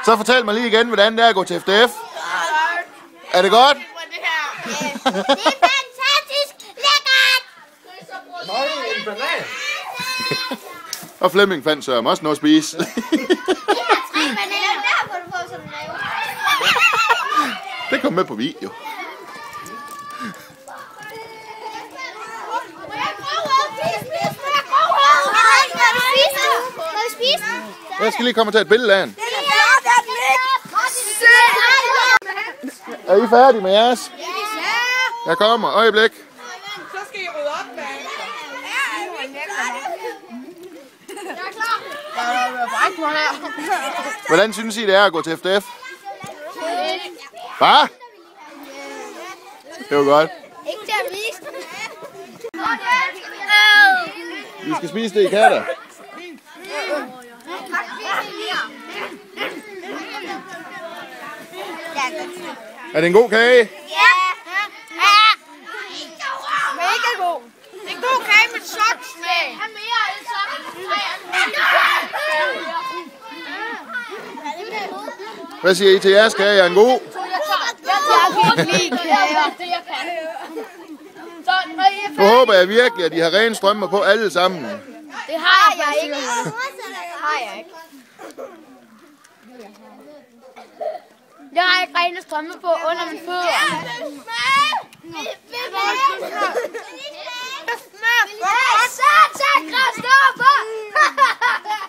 Så fortæl mig lige igen, hvordan det er at gå til FDF. Er det godt? Det er fantastisk lækkert! En banan. Og Flemming fandt Søren også noget at spise. Det kom med på video. Jeg skal lige komme og tage et billede af den. Er I færdige med jeres? Jeg kommer. Øjeblik. Så skal I rydde op bagefter. Hvordan synes I, det er at gå til FDF? Hvad? Det var godt. Ikke til at vise. Vi skal spise det i katter. Er det en god kage? Ja. Mega god. Det er en god kage med soksmag. Hvad siger I til jeres kage? Er den god? Jeg kan ikke lide kager. Nu håber jeg virkelig, at I har rene strømmer på alle sammen. Det har jeg ikke. Det har jeg ikke. Jeg har ikke rene strømme på under mine fødder. Satan, Christoffer!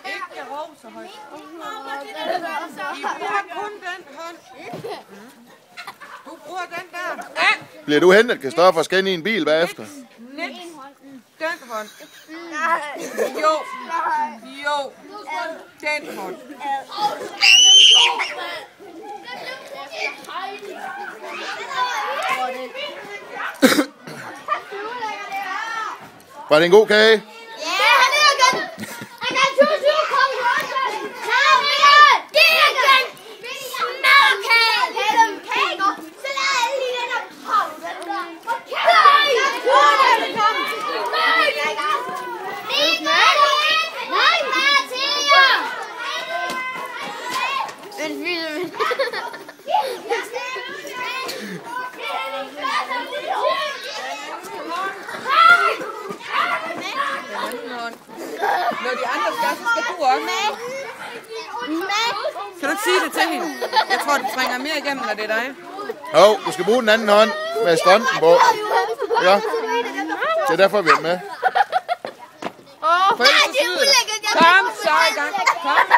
Ikke råb så højt. I bruger kun den hånd. Du bruger den der. Bliver du hentet, Christoffer, skal ind i en bil bagefter? Den hånd. Jo. Jo. Den hånd. Var det en god kage? Når de andre skal, så skal du også. Kan du ikke sige det til hende? Jeg tror, du trænger mere igennem, når det er dig. Jo, du skal bruge den anden hånd med strømpen på. Ja. Det er derfor, vi er med. Kom så i gang. Kom.